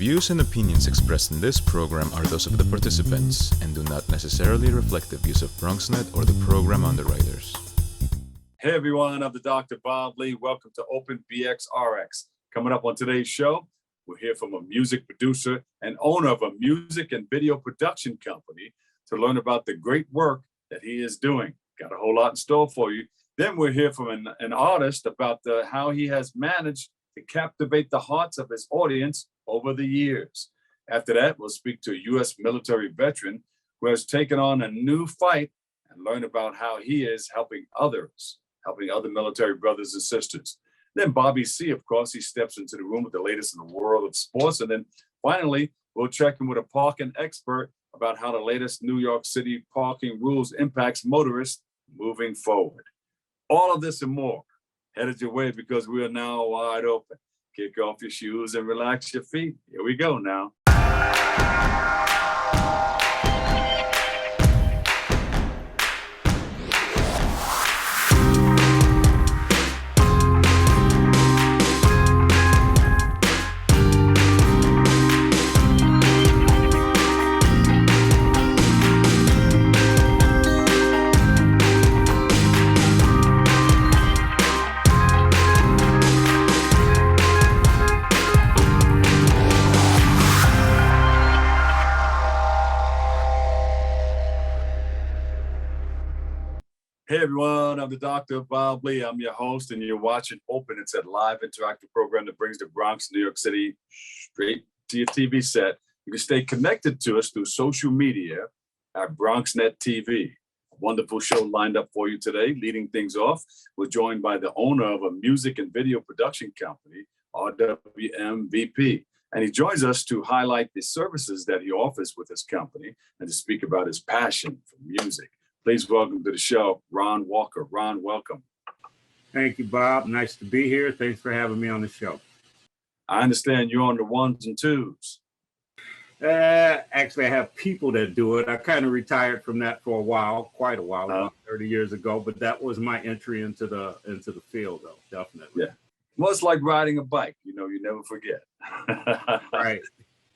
views and opinions expressed in this program are those of the participants and do not necessarily reflect the views of BronxNet or the program underwriters. Hey everyone, I'm the Dr. Bob Lee. Welcome to Open BXRX. Coming up on today's show, we'll hear from a music producer and owner of a music and video production company to learn about the great work that he is doing. Got a whole lot in store for you. Then we'll hear from an artist about how he has managed to captivate the hearts of his audience over the years. After that, we'll speak to a U.S. military veteran who has taken on a new fight and learn about how he is helping other military brothers and sisters. Then Bobby C., of course, he steps into the room with the latest in the world of sports. And then finally, we'll check in with a parking expert about how the latest New York City parking rules impacts motorists moving forward. All of this and more headed your way because we are now wide open. Kick off your shoes and relax your feet. Here we go now. Hey everyone, I'm the Dr. Bob Lee. I'm your host and you're watching Open. It's a live interactive program that brings the Bronx, New York City straight to your TV set. You can stay connected to us through social media at BronxNet TV. A wonderful show lined up for you today. Leading things off, we're joined by the owner of a music and video production company, RWMVP. And he joins us to highlight the services that he offers with his company and to speak about his passion for music. Please welcome to the show, Ron Walker. Ron, welcome. Thank you, Bob. Nice to be here. Thanks for having me on the show. I understand you're on the ones and twos. Actually, I have people that do it. I kind of retired from that for a while, quite a while, about 30 years ago. But that was my entry into the field, though, definitely. Yeah. Well, it's like riding a bike. You know, you never forget. Right.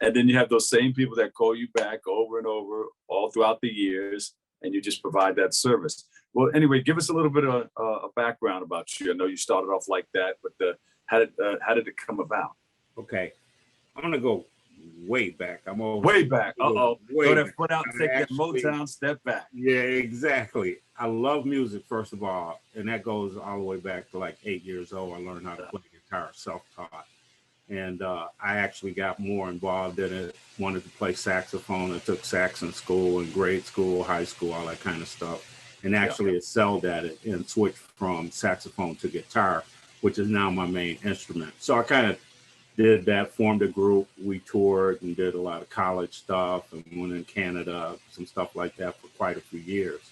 And then you have those same people that call you back over and over all throughout the years. And you just provide that service. Well, anyway, give us a little bit of a background about you. I know you started off like that, but how did it come about? Okay, I'm gonna go way back. I'm way back. Go that foot out, take that Actually, Motown, step back. Yeah, exactly. I love music, first of all, and that goes all the way back to like 8 years old. I learned how to play guitar, self-taught. And I actually got more involved in it, wanted to play saxophone. I took sax in school, in grade school, high school, all that kind of stuff, and actually excelled at it and switched from saxophone to guitar, which is now my main instrument. So I kind of did that, formed a group. We toured and did a lot of college stuff and went in Canada, some stuff like that for quite a few years.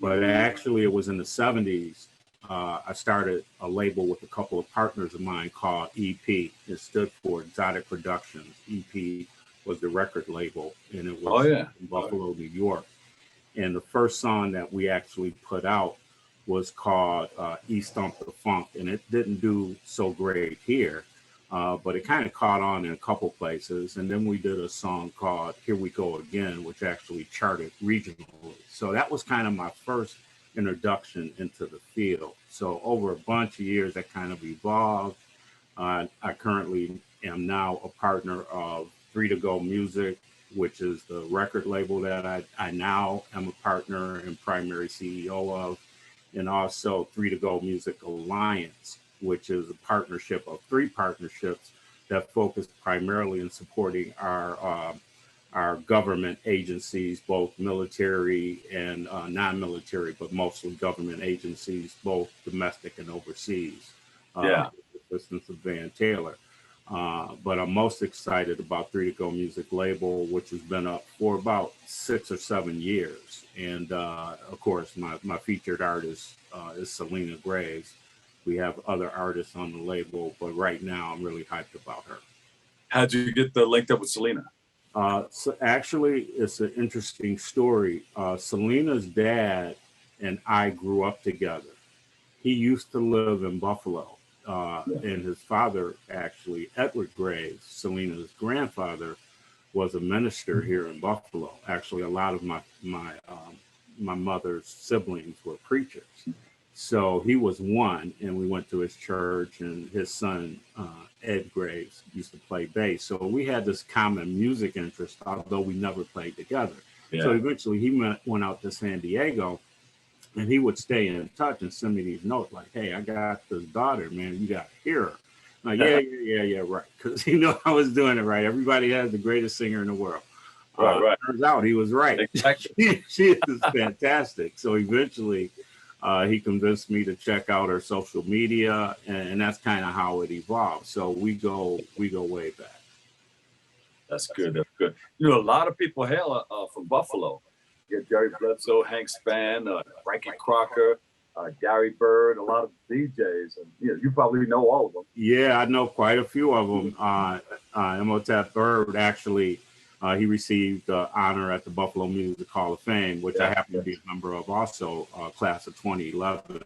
But actually it was in the 70s. I started a label with a couple of partners of mine called EP. It stood for Exotic Productions. EP was the record label, and it was in Buffalo, New York. And the first song that we actually put out was called East Stomp the Funk, and it didn't do so great here, but it kind of caught on in a couple places. And then we did a song called Here We Go Again, which actually charted regionally. So that was kind of my first introduction into the field. So over a bunch of years, that kind of evolved. I currently am now a partner of 3 to Go Music, which is the record label that I now am a partner and primary CEO of, and also 3 to Go Music Alliance, which is a partnership of 3 partnerships that focus primarily in supporting our government agencies, both military and non-military, but mostly government agencies, both domestic and overseas. Assistance of Van Taylor. But I'm most excited about 3 to Go Music Label, which has been up for about 6 or 7 years. And of course, my featured artist is Selena Graves. We have other artists on the label, but right now I'm really hyped about her. How'd you get linked up with Selena? So actually, it's an interesting story. Selena's dad and I grew up together. He used to live in Buffalo. And his father, actually, Edward Graves, Selena's grandfather, was a minister here in Buffalo. Actually, a lot of my mother's siblings were preachers. So he was one, and we went to his church, and his son, Ed Graves, used to play bass. So we had this common music interest, although we never played together. Yeah. So eventually he went out to San Diego, and he would stay in touch and send me these notes like, hey, I got this daughter, man, you got to hear her. I'm like, yeah, right. Because I was doing it right. Everybody has the greatest singer in the world. Right. Turns out he was right. Exactly. She is fantastic. So eventually he convinced me to check out her social media, and that's kind of how it evolved. So we go way back. That's good. That's good. A lot of people hail from Buffalo. You get Jerry Bledsoe, Hank Spann, Frankie Crocker, Gary Bird, a lot of DJs, and you probably know all of them. Yeah, I know quite a few of them. Imhotep Bird, actually, he received honor at the Buffalo Music Hall of Fame, which I happen to be a member of also, class of 2011.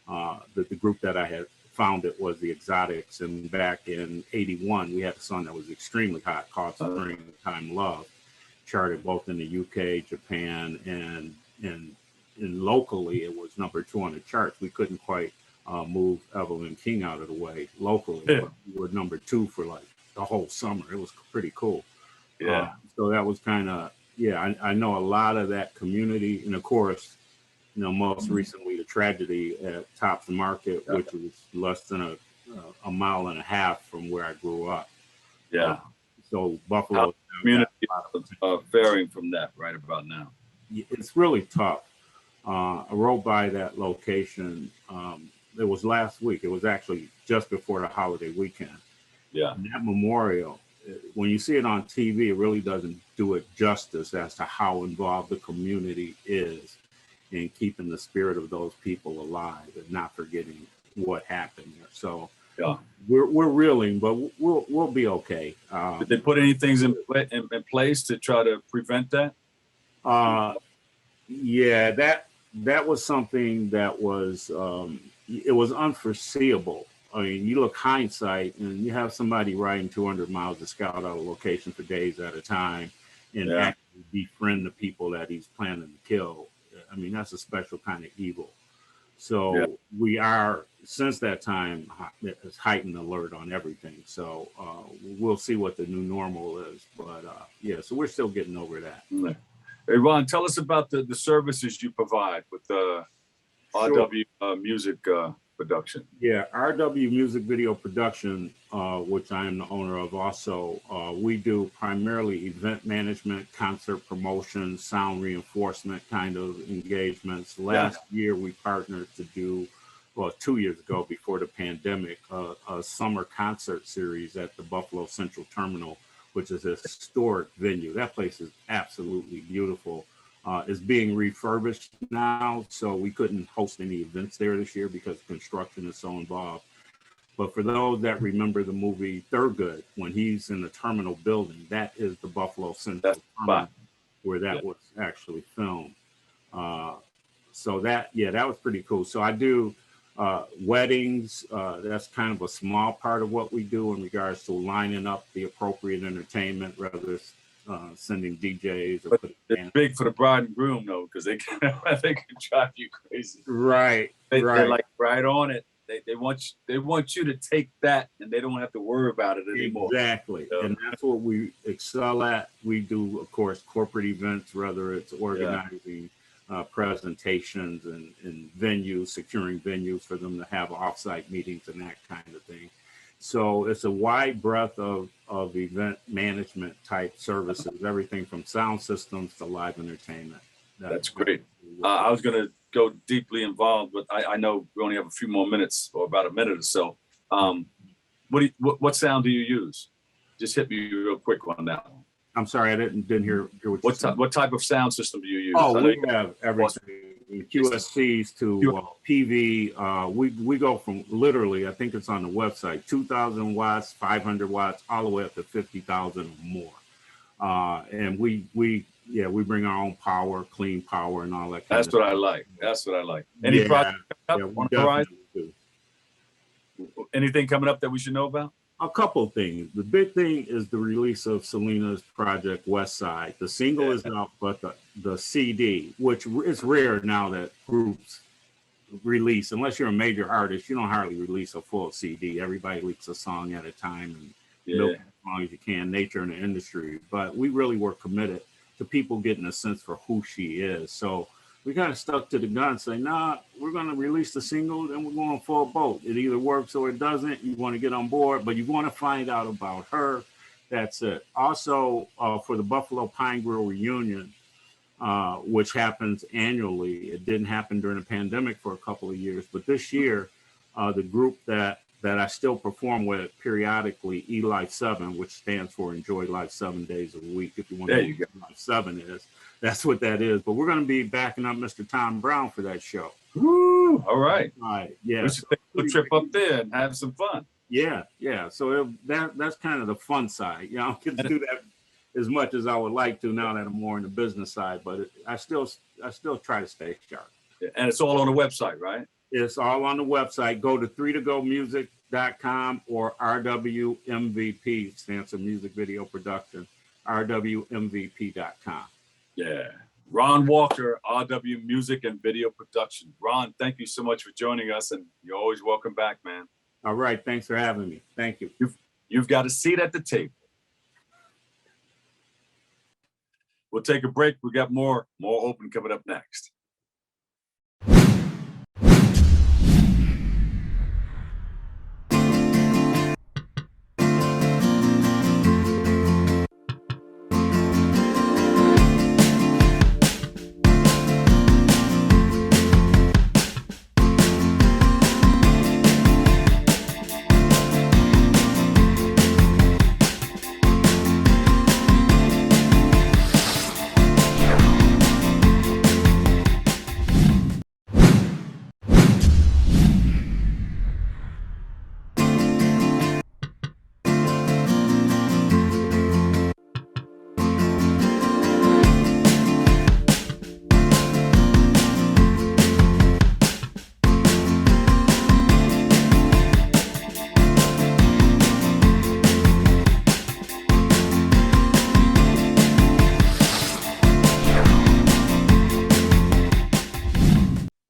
The group that I had founded was the Exotics, and back in '81, we had a song that was extremely hot called Springtime Love, charted both in the UK, Japan, and locally, it was #2 on the charts. We couldn't quite move Evelyn King out of the way locally, but we were #2 for like the whole summer. It was pretty cool. Yeah. So that was kind of, I know a lot of that community. And of course, most recently the tragedy at Tops Market, which was less than a mile and a half from where I grew up. Yeah. So Buffalo community faring from that right about now. It's really tough. I rode by that location. It was last week. It was actually just before the holiday weekend. Yeah. And that memorial, when you see it on TV, it really doesn't do it justice as to how involved the community is in keeping the spirit of those people alive and not forgetting what happened there. So we're reeling, but we'll be okay. Did they put any things in place to try to prevent that? Yeah, that was something that was it was unforeseeable. I mean, you look hindsight, and you have somebody riding 200 miles to scout out a location for days at a time, and actually befriend the people that he's planning to kill. I mean, that's a special kind of evil. So we are, since that time, it's heightened alert on everything. So we'll see what the new normal is. But so we're still getting over that. Hey, Ron, tell us about the services you provide with RW Music Production. Yeah, RW Music Video Production, which I am the owner of also. We do primarily event management, concert promotion, sound reinforcement kind of engagements. Last year, we partnered to do, 2 years ago before the pandemic, a summer concert series at the Buffalo Central Terminal, which is a historic venue. That place is absolutely beautiful. It's being refurbished now, so we couldn't host any events there this year because construction is so involved. But for those that remember the movie Thurgood, when he's in the terminal building, that is the Buffalo Central Terminal where that was actually filmed. So that was pretty cool. So I do weddings. That's kind of a small part of what we do in regards to lining up the appropriate entertainment, whether it's sending DJs. Or it's big for the bride and groom, though, because they can drive you crazy. Right. They're like right on it. They want you to take that, and they don't have to worry about it anymore. Exactly, and that's what we excel at. We do, of course, corporate events, whether it's organizing presentations and venues, securing venues for them to have offsite meetings and that kind of thing. So it's a wide breadth of event management type services, everything from sound systems to live entertainment. That's great. I was going to go deeply involved, but I know we only have a few more minutes, or about a minute or so. What sound do you use? Just hit me real quick on that one. I'm sorry, I didn't hear what you said. What type of sound system do you use? Oh, we have everything. QSCs to PV. We go from literally, I think it's on the website, 2,000 watts, 500 watts, all the way up to 50,000 or more. And we bring our own power, clean power, and all that. That's what I like. Any project on the horizon? Anything coming up that we should know about? A couple things. The big thing is the release of Selena's project West Side. The single is out, but the CD, which is rare now that groups release, unless you're a major artist, you don't hardly release a full CD. Everybody leaks a song at a time and milk as long as you can, nature in the industry. But we really were committed to people getting a sense for who she is. So we kind of stuck to the gun, saying, nah, we're going to release the single, then we're going full boat. It either works or it doesn't. You want to get on board, but you want to find out about her. That's it. Also, for the Buffalo Pine Grill reunion, which happens annually, it didn't happen during the pandemic for a couple of years, but this year, the group that I still perform with periodically, eLife 7, which stands for Enjoy Life 7 Days a Week, if you want to know what Life 7 is. That's what that is. But we're going to be backing up Mr. Tom Brown for that show. Woo! All right. Yeah. We should take a trip up there and have some fun. Yeah. So that's kind of the fun side. You know, I don't get to do that as much as I would like to now that I'm more in the business side, but I still try to stay sharp. And it's all on the website, right? It's all on the website. Go to 3togomusic.com or RWMVP, stands for Music Video Production, RWMVP.com. Yeah. Ron Walker, RW Music and Video Production. Ron, thank you so much for joining us, and you're always welcome back, man. All right. Thanks for having me. Thank you. You've got a seat at the table. We'll take a break. We got more open coming up next.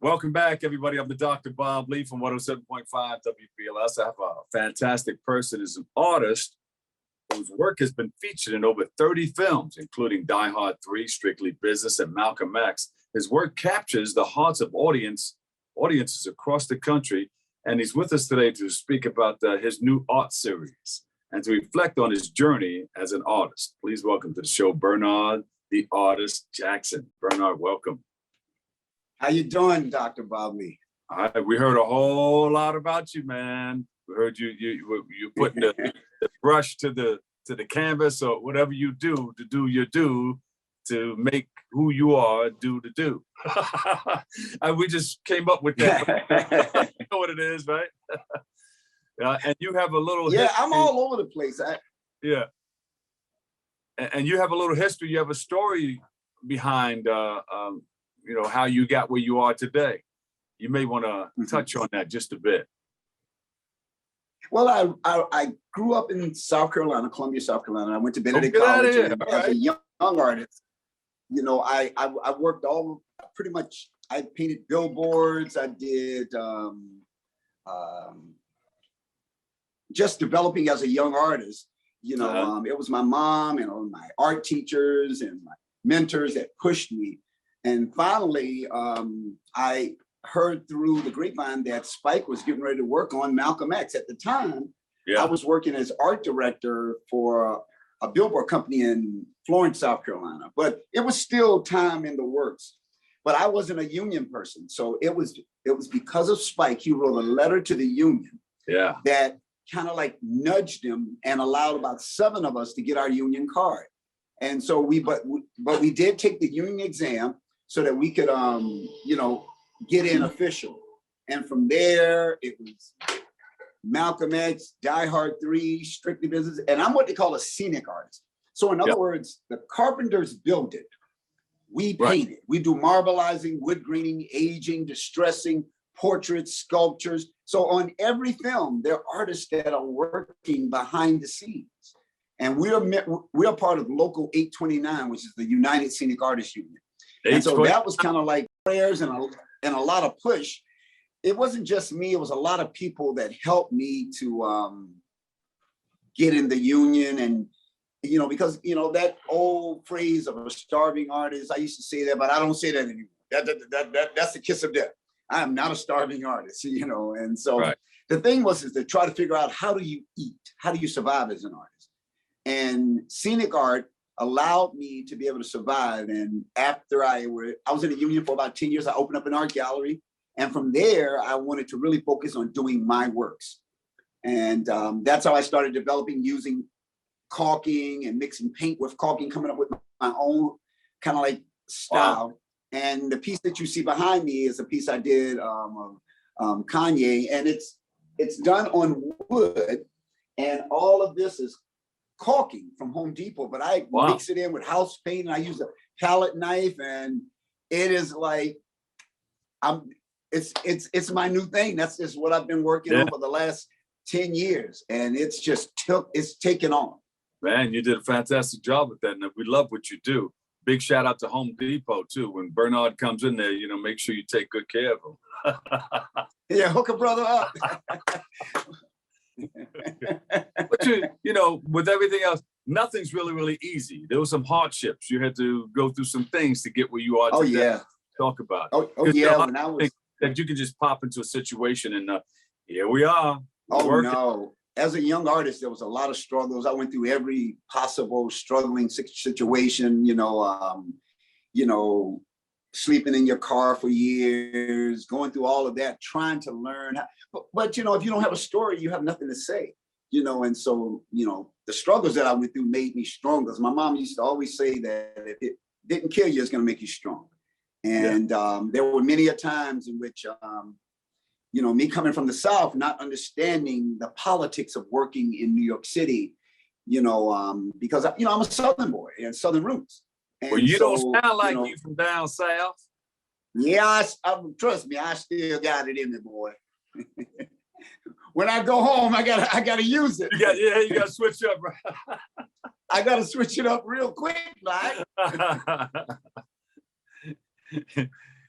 Welcome back, everybody. I'm the Dr. Bob Lee from 107.5 WBLS. I have a fantastic person as an artist whose work has been featured in over 30 films, including Die Hard 3, Strictly Business, and Malcolm X. His work captures the hearts of audiences across the country, and he's with us today to speak about his new art series and to reflect on his journey as an artist. Please welcome to the show, Bernard the Artist Jackson. Bernard, welcome. How you doing, Dr. Bob Lee? We heard a whole lot about you, man. We heard you putting the brush to the canvas or whatever you do to do your do to make who you are do the do. And we just came up with that. You know what it is, right? And you have a little history. I'm all over the place. Yeah. And you have a little history. You have a story behind how you got where you are today. You may want to touch on that just a bit. Well, I grew up in South Carolina, Columbia, South Carolina. I went to Benedict College as a young artist. You know, I worked pretty much. I painted billboards. I did just developing as a young artist. You know, it was my mom and my art teachers and my mentors that pushed me. And finally, I heard through the grapevine that Spike was getting ready to work on Malcolm X. At the time, I was working as art director for a billboard company in Florence, South Carolina, but it was still time in the works. But I wasn't a union person. So it was because of Spike, he wrote a letter to the union that kind of like nudged him and allowed about 7 of us to get our union card. And so we did take the union exam so that we could, get in official. And from there, it was Malcolm X, Die Hard 3, Strictly Business, and I'm what they call a scenic artist. So in other words, the carpenters build it. We paint it. We do marbleizing, wood greening, aging, distressing, portraits, sculptures. So on every film, there are artists that are working behind the scenes. And we're part of local 829, which is the United Scenic Artists Union. And so that was kind of like prayers and a lot of push. It wasn't just me, it was a lot of people that helped me to get in the union. And, because, that old phrase of a starving artist, I used to say that, but I don't say that anymore. That's the kiss of death. I am not a starving artist, and so right. The thing is to try to figure out, how do you eat? How do you survive as an artist? And scenic art allowed me to be able to survive. And after I was in the union for about 10 years, I opened up an art gallery. And from there, I wanted to really focus on doing my works. And that's how I started developing, using caulking and mixing paint with caulking, coming up with my own kind of like style. Wow. And the piece that you see behind me is a piece I did of Kanye, and it's done on wood, and all of this is caulking from Home Depot, but I mix it in with house paint, and I use a palette knife, and it is like it's my new thing. That's just what I've been working on for the last 10 years, and it's taken on. Man, you did a fantastic job with that, and we love what you do. Big shout out to Home Depot too. When Bernard comes in there, make sure you take good care of him. Yeah, hook a brother up. But with everything else, nothing's really, really easy. There were some hardships. You had to go through some things to get where you are today. Yeah. Talk about. Oh yeah. When I was that you can just pop into a situation and here we are. Working. No. As a young artist, there was a lot of struggles. I went through every possible struggling situation, sleeping in your car for years, going through all of that, trying to learn. But if you don't have a story, you have nothing to say, and so, the struggles that I went through made me stronger. My mom used to always say that if it didn't kill you, it's going to make you strong. And there were many a times in which, me coming from the South, not understanding the politics of working in New York City, because, I'm a Southern boy and Southern roots. And well, you don't sound like you from down South. Yeah, trust me, I still got it in me, boy. When I go home, I gotta use it. You gotta switch up, right? I gotta switch it up real quick, like.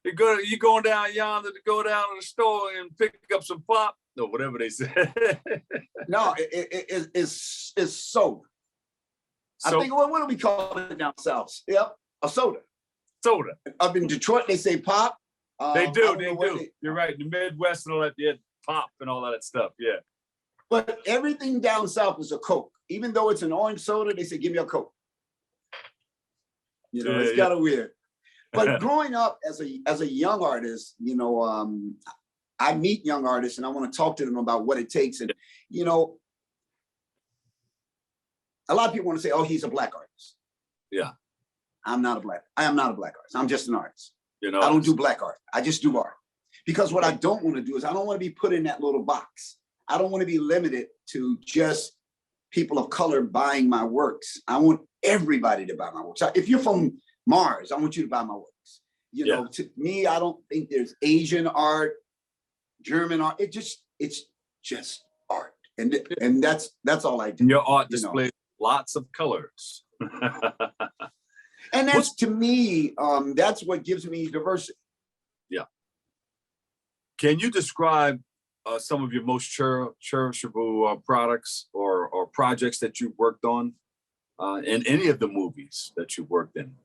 You going down yonder to go down to the store and pick up some pop or whatever they say. No, it's soda. I think what do we call it down south? Yep, a soda. Soda. Up in Detroit, they say pop. They do. You're right. The Midwest and all that, pop and all that stuff. Yeah. But everything down south is a Coke. Even though it's an orange soda, they say, "Give me a Coke." It's kind of weird. But growing up as a young artist, I meet young artists and I want to talk to them about what it takes. And, a lot of people want to say, "Oh, he's a Black artist." Yeah. I am not a Black artist. I'm just an artist. I don't do Black art. I just do art. Because what I don't want to do is I don't want to be put in that little box. I don't want to be limited to just people of color buying my works. I want everybody to buy my works. If you're from Mars, I want you to buy my works. To me, I don't think there's Asian art, German art. It's just art. And that's all I do. Your art displays lots of colors. And that's, to me, that's what gives me diversity. Yeah. Can you describe some of your most cherishable products or projects that you've worked on in any of the movies that you've worked in?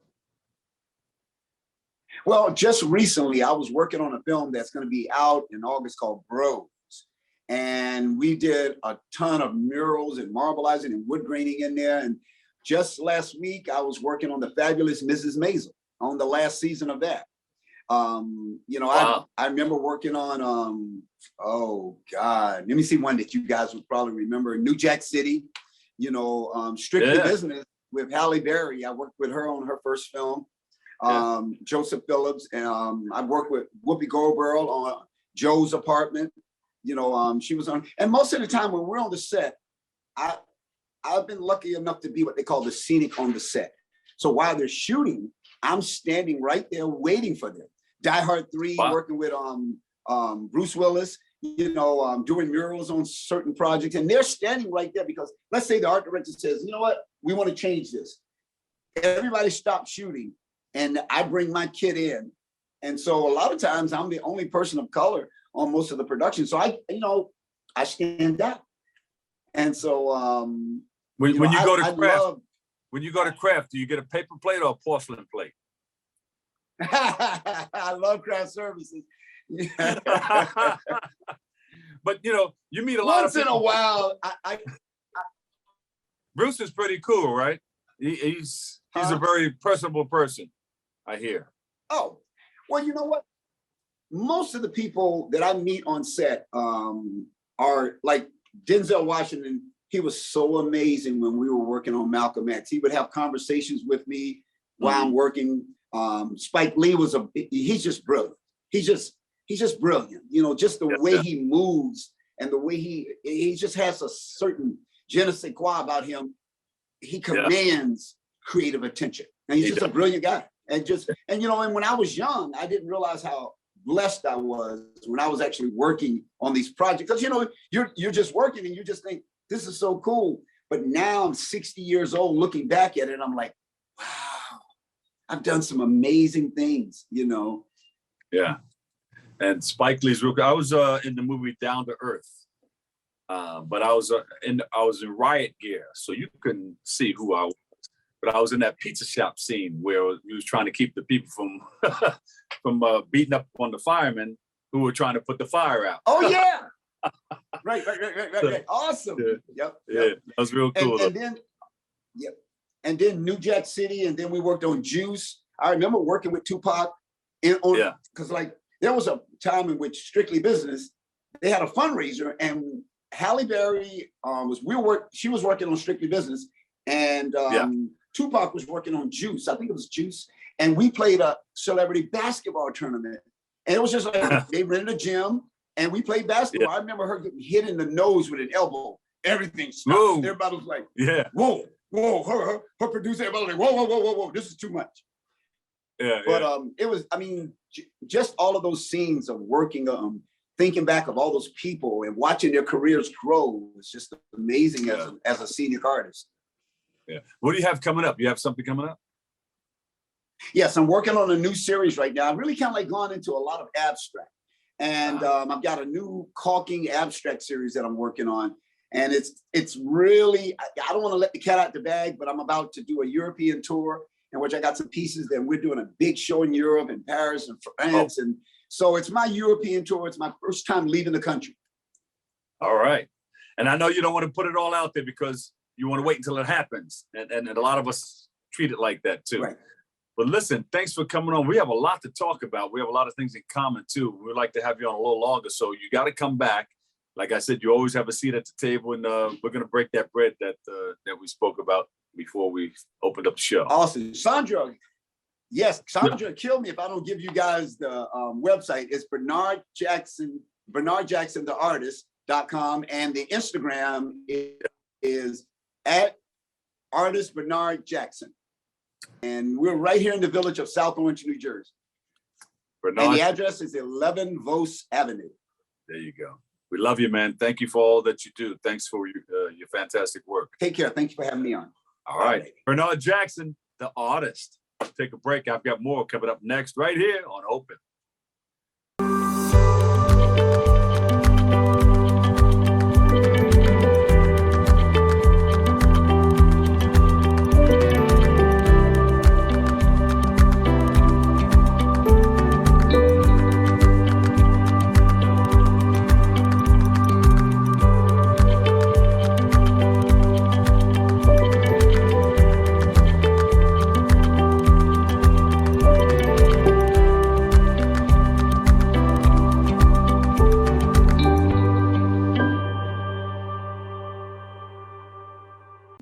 Well, just recently, I was working on a film that's going to be out in August called Bros. And we did a ton of murals and marbleizing and wood graining in there. And just last week, I was working on The Fabulous Mrs. Maisel on the last season of that. Wow. I remember working on, oh God, let me see one that you guys would probably remember, New Jack City, Strictly Business with Halle Berry. I worked with her on her first film. Joseph Phillips, and I worked with Whoopi Goldberg on Joe's Apartment. She was on, and most of the time when we're on the set, I've been lucky enough to be what they call the scenic on the set. So while they're shooting, I'm standing right there waiting for them. Die Hard 3, working with Bruce Willis, doing murals on certain projects. And they're standing right there because let's say the art director says, you know what, we want to change this. Everybody stop shooting and I bring my kid in. And so a lot of times I'm the only person of color on most of the production. So I stand out. And so when you go to craft, do you get a paper plate or a porcelain plate? I love craft services. But you meet a lot of people. Once in a while. Bruce is pretty cool, right? He's a very personable person, I hear. Oh, well, you know what? Most of the people that I meet on set are like Denzel Washington. He was so amazing when we were working on Malcolm X. He would have conversations with me while I'm working. Spike Lee he's just brilliant. He's just brilliant. Just the way he moves and the way he just has a certain je ne sais quoi about him. He commands creative attention. And he's just a brilliant guy. And when I was young, I didn't realize how blessed I was when I was actually working on these projects. Because you're just working and you just think, this is so cool. But now I'm 60 years old looking back at it, I'm like, wow, I've done some amazing things, Yeah. And Spike Lee's real good. I was in the movie Down to Earth. But I was in riot gear, so you couldn't see who I was. But I was in that pizza shop scene where he was trying to keep the people from beating up on the firemen who were trying to put the fire out. Oh yeah, right. Awesome. Yeah. Yep. Yeah, that was real cool. And then New Jack City, and then we worked on Juice. I remember working with Tupac because there was a time in which Strictly Business, they had a fundraiser, and Halle Berry she was working on Strictly Business, and Tupac was working on Juice. I think it was Juice. And we played a celebrity basketball tournament. And it was just like they rented a gym and we played basketball. I remember her getting hit in the nose with an elbow. Everything stopped. Whoa. Everybody was like, whoa. Her producer, everybody was like, whoa, this is too much. But it was, just all of those scenes of working, thinking back of all those people and watching their careers grow was just amazing as a scenic artist. Yeah. What do you have coming up? You have something coming up? Yes, I'm working on a new series right now. I've really kind of like gone into a lot of abstract. And I've got a new caulking abstract series that I'm working on. And it's really, I don't want to let the cat out the bag, but I'm about to do a European tour in which I got some pieces that we're doing a big show in Europe and Paris and France. And so it's my European tour. It's my first time leaving the country. All right. And I know you don't want to put it all out there because you want to wait until it happens. And a lot of us treat it like that too. Right. But listen, thanks for coming on. We have a lot to talk about. We have a lot of things in common too. We'd like to have you on a little longer. So you got to come back. Like I said, you always have a seat at the table, and we're going to break that bread that we spoke about before we opened up the show. Awesome. Sandra kill me if I don't give you guys the website. It's BernardJacksonTheArtist.com, and the Instagram is at Artist Bernard Jackson. And we're right here in the village of South Orange, New Jersey. And the address is 11 Vos Avenue. There you go. We love you, man. Thank you for all that you do. Thanks for your fantastic work. Take care. Thank you for having me on. All right. Bernard Jackson, the artist. Take a break. I've got more coming up next right here on Open.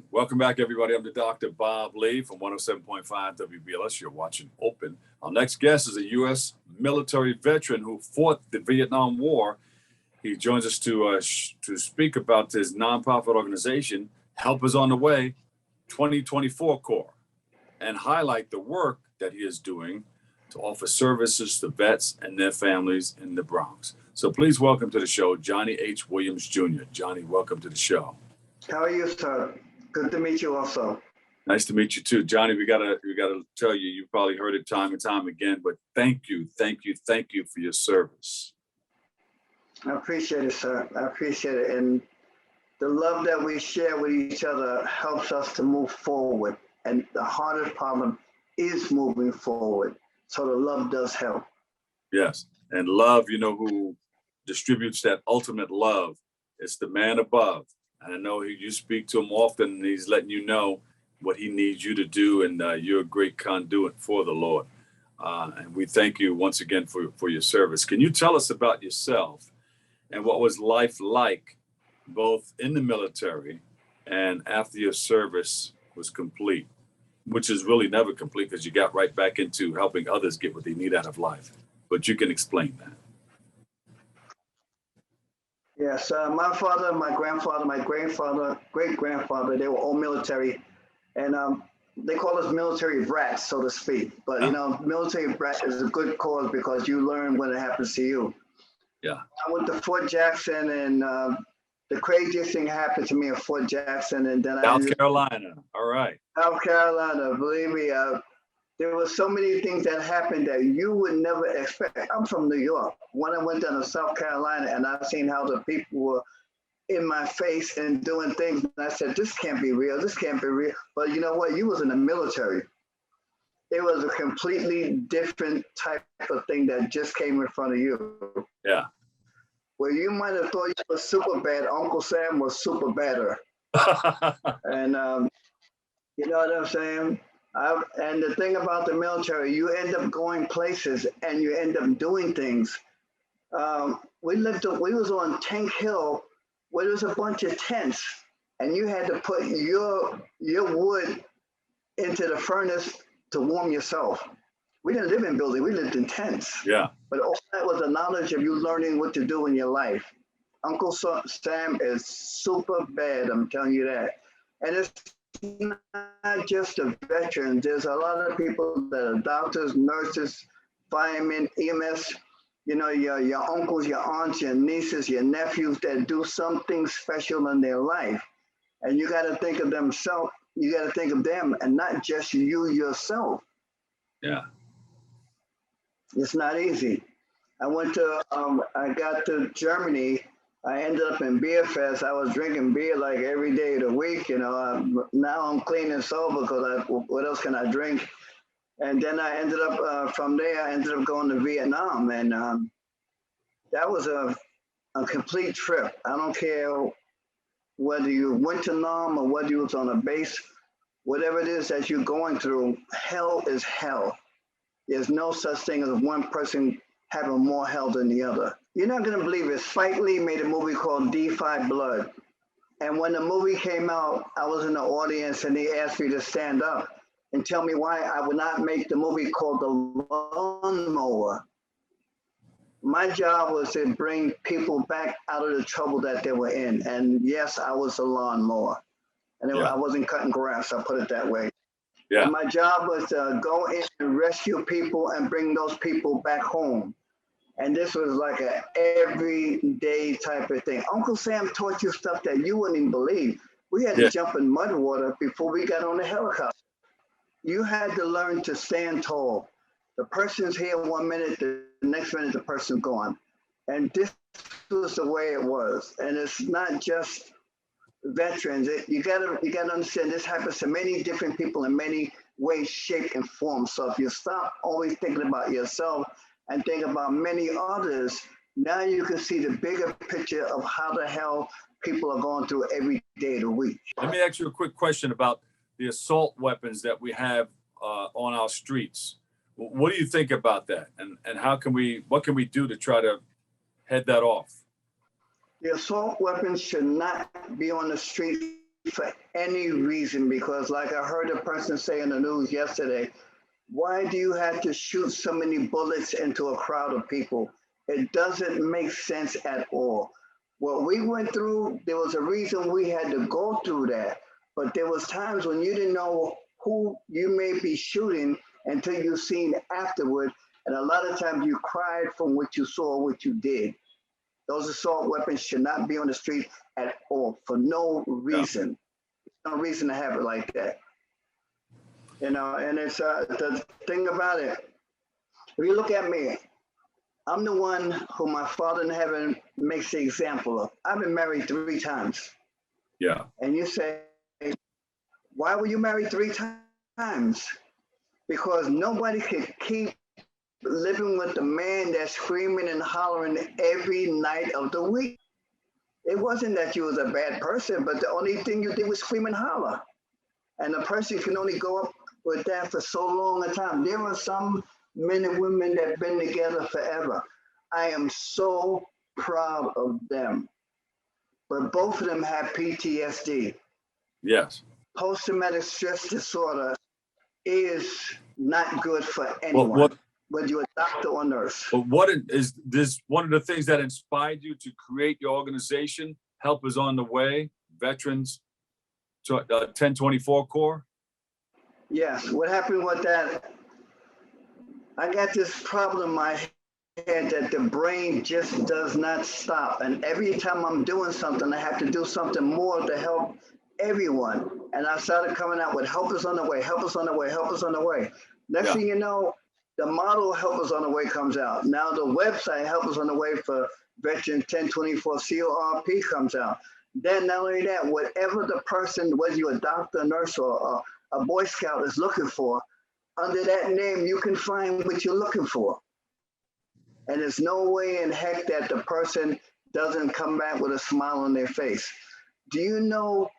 Welcome back, everybody. I'm the Dr. Bob Lee from 107.5 WBLS. You're watching Open. Our next guest is a U.S. military veteran who fought the Vietnam War. He joins us to speak about his nonprofit organization, Help Is On The Way 2024 Corp, and highlight the work that he is doing to offer services to vets and their families in the Bronx. So please welcome to the show, Johnnie H. Williams Jr. Johnnie, welcome to the show. How are you, sir? Good to meet you also. Nice to meet you too. Johnnie, we gotta tell you, you've probably heard it time and time again, but thank you for your service. I appreciate it, sir. I appreciate it. And the love that we share with each other helps us to move forward. And the hardest problem is moving forward. So the love does help. Yes. And love, you know, who distributes that ultimate love, it's the man above. And I know you speak to him often, and he's letting you know what he needs you to do, and you're a great conduit for the Lord. And we thank you once again for your service. Can you tell us about yourself and what was life like, both in the military and after your service was complete, which is really never complete because you got right back into helping others get what they need out of life. But you can explain that. Yes, my father, my grandfather, my great-grandfather, they were all military. And they call us military brats, so to speak. But, you know, military brat is a good cause because you learn when it happens to you. Yeah. I went to Fort Jackson, and the craziest thing happened to me at Fort Jackson. And then South Carolina. All right. South Carolina, believe me, there were so many things that happened that you would never expect. I'm from New York. When I went down to South Carolina and I seen how the people were in my face and doing things, and I said, this can't be real. This can't be real. But you know what? You was in the military. It was a completely different type of thing that just came in front of you. Yeah. Where you might have thought you were super bad, Uncle Sam was super badder. And you know what I'm saying? And the thing about the military, you end up going places and you end up doing things. We was on Tank Hill where there was a bunch of tents, and you had to put your wood into the furnace to warm yourself. We didn't live in buildings, we lived in tents. Yeah. But all that was the knowledge of you learning what to do in your life. Uncle Sam is super bad, I'm telling you that. And it's not just the veterans. There's a lot of people that are doctors, nurses, firemen, EMS, you know, your uncles, your aunts, your nieces, your nephews that do something special in their life. And you got to think of themselves, you got to think of them and not just you yourself. Yeah. It's not easy. I got to Germany. I ended up in Beer Fest. I was drinking beer like every day of the week. You know, now I'm clean and sober because what else can I drink? And then I ended up, from there, I ended up going to Vietnam. And that was a complete trip. I don't care whether you went to Nam or whether you was on a base, whatever it is that you're going through, hell is hell. There's no such thing as one person having more hell than the other. You're not gonna believe it. Spike Lee made a movie called D5 Blood. And when the movie came out, I was in the audience and he asked me to stand up and tell me why I would not make the movie called The Lawnmower. My job was to bring people back out of the trouble that they were in. And yes, I was a lawnmower. And I wasn't cutting grass, I'll put it that way. Yeah. And my job was to go in and rescue people and bring those people back home. And this was like an everyday type of thing. Uncle Sam taught you stuff that you wouldn't even believe. We had to jump in mud water before we got on the helicopter. You had to learn to stand tall. The person's here 1 minute, the next minute the person's gone. And this was the way it was. And it's not just veterans. You gotta understand this happens to many different people in many ways, shape, and form. So if you stop always thinking about yourself and think about many others, now you can see the bigger picture of how the hell people are going through every day of the week. Let me ask you a quick question about the assault weapons that we have on our streets. What do you think about that? And what can we do to try to head that off? The assault weapons should not be on the street for any reason, because like I heard a person say in the news yesterday, why do you have to shoot so many bullets into a crowd of people? It doesn't make sense at all. What we went through, there was a reason we had to go through that. But there was times when you didn't know who you may be shooting until you seen afterward And a lot of times you cried from what you saw, what you did. Those assault weapons should not be on the street at all for no reason. No reason to have it like that. You know, and it's the thing about it. If you look at me, I'm the one who my Father in heaven makes the example of. I've been married 3 times. Yeah. And you say, why were you married 3 times? Because nobody could keep living with the man that's screaming and hollering every night of the week. It wasn't that you was a bad person, but the only thing you did was scream and holler. And a person can only go up with that for so long a time. There are some men and women that have been together forever. I am so proud of them. But both of them have PTSD. Yes. Post-traumatic stress disorder is not good for anyone, whether you're a doctor or nurse. But what is this one of the things that inspired you to create your organization, Help Is on the Way, Veterans 1024 Corps? Yes, what happened with that, I got this problem in my head that the brain just does not stop. And every time I'm doing something, I have to do something more to help everyone. And I started coming out with Help Is on the Way, Help Is on the Way, Help Is on the Way. Next thing you know, the model Help Is on the Way comes out. Now the website Help Is on the Way for Veteran 1024 CORP comes out. Then not only that, whatever the person, whether you're a doctor, nurse, or a Boy Scout is looking for, under that name, you can find what you're looking for. And there's no way in heck that the person doesn't come back with a smile on their face. Do you know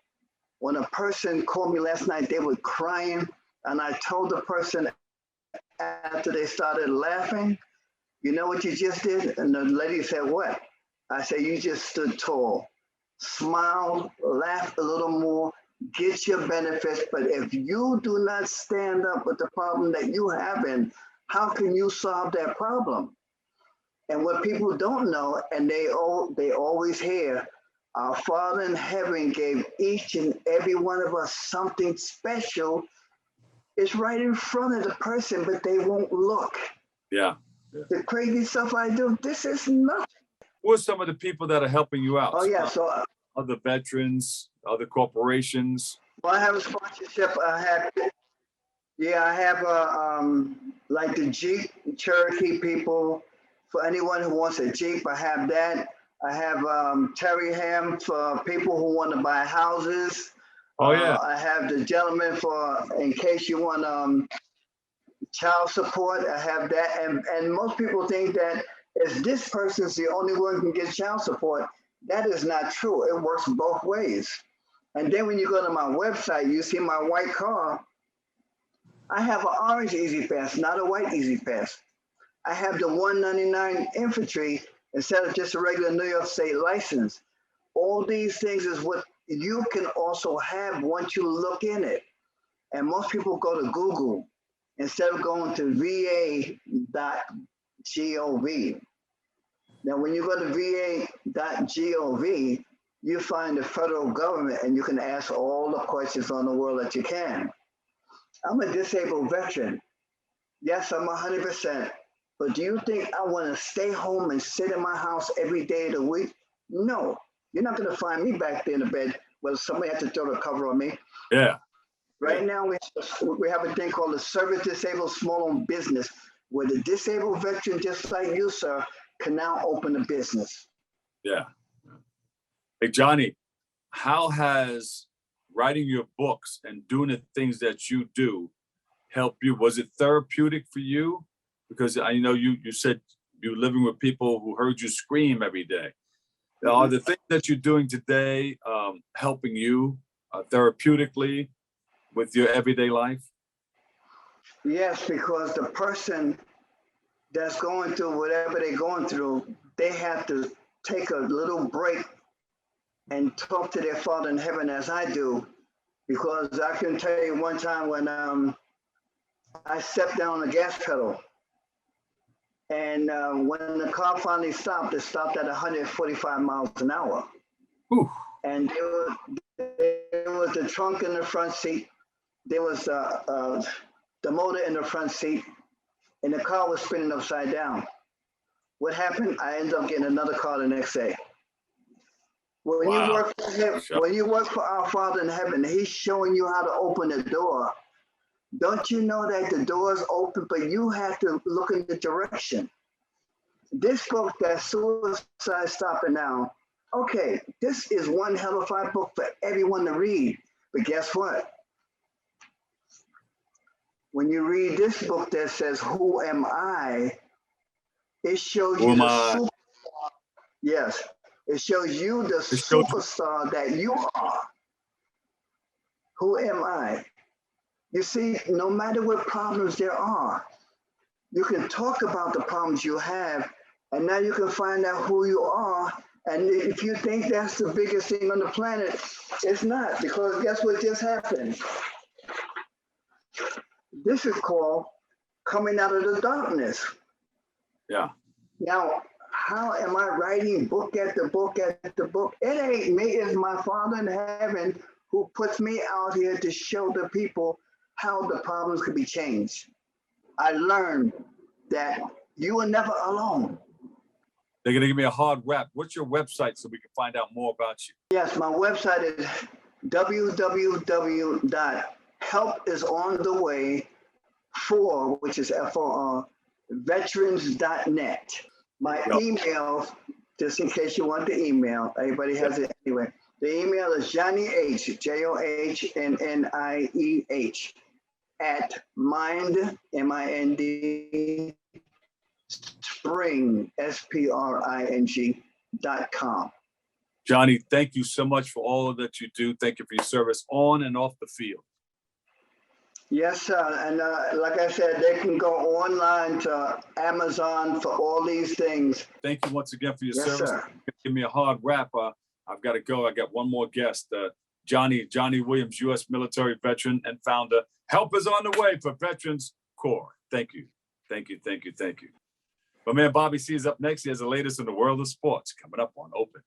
when a person called me last night, they were crying, and I told the person after they started laughing, you know what you just did? And the lady said, what? I said, you just stood tall. Smile, laugh a little more, get your benefits. But if you do not stand up with the problem that you have, and how can you solve that problem? And what people don't know, and they always hear, our Father in heaven gave each and every one of us something special. It's right in front of the person, but they won't look. Yeah. The crazy stuff I do, this is nothing. Who are some of the people that are helping you out? Oh yeah, so other veterans, other corporations. Well, I have a sponsorship. I have like the Jeep Cherokee people. For anyone who wants a Jeep, I have that. I have Terry Ham for people who want to buy houses. Oh yeah. I have the gentleman for in case you want child support. I have that, and most people think that if this person's the only one who can get child support, that is not true. It works both ways. And then when you go to my website, you see my white car. I have an orange Easy Pass, not a white Easy Pass. I have the 199 infantry instead of just a regular New York State license. All these things is what you can also have once you look in it. And most people go to Google instead of going to va.gov. Now, when you go to va.gov, you find the federal government and you can ask all the questions on the world that you can. I'm a disabled veteran. Yes, I'm 100%. But do you think I want to stay home and sit in my house every day of the week? No, you're not going to find me back there in the bed where somebody has to throw the cover on me. Yeah. Right now, we have a thing called the Service Disabled Small-Owned Business, where the disabled veteran, just like you, sir, can now open a business. Yeah. Hey, Johnny, how has writing your books and doing the things that you do help you? Was it therapeutic for you? Because I know you said you're living with people who heard you scream every day. Mm-hmm. Are the things that you're doing today helping you therapeutically with your everyday life? Yes, because the person that's going through whatever they're going through, they have to take a little break and talk to their Father in heaven as I do. Because I can tell you one time when I stepped down on the gas pedal, and when the car finally stopped, it stopped at 145 miles an hour. Ooh. And there was the trunk in the front seat. There was the motor in the front seat. and the car was spinning upside down. What happened? I ended up getting another car the next day. When Wow. you work for him, when you work for our Father in heaven, he's showing you how to open the door. Don't you know that the door is open, but you have to look in the direction? This book, that Suicide Stopping Now, okay, this is one hell of a book for everyone to read. But guess what? When you read this book that says, Who Am I? It shows you the superstar. Yes, it shows you the superstar that you are. Who am I? You see, no matter what problems there are, you can talk about the problems you have, and now you can find out who you are. And if you think that's the biggest thing on the planet, it's not, because guess what just happened? This is called coming out of the darkness. Yeah. Now, how am I writing book after book after book? It ain't me, it's my Father in heaven who puts me out here to show the people how the problems could be changed. I learned that you are never alone. They're going to give me a hard rap. What's your website so we can find out more about you? Yes, my website is www.helpisontheway4, which is FOR, veterans.net. My email, just in case you want the email, everybody has it anyway. The email is Johnnie H, JOHNNIEH, at mind, MIND, spring, SPRING.com. Johnnie, thank you so much for all that you do. Thank you for your service on and off the field. Yes, sir. And like I said, they can go online to Amazon for all these things. Thank you once again for your service. Sir. Give me a hard rap. I've got to go. I got one more guest. Johnnie Williams, U.S. military veteran and founder. Help is on the way for Veterans Corp. Thank you. Thank you. Thank you. Thank you. My man Bobby C is up next. He has the latest in the world of sports coming up on Open.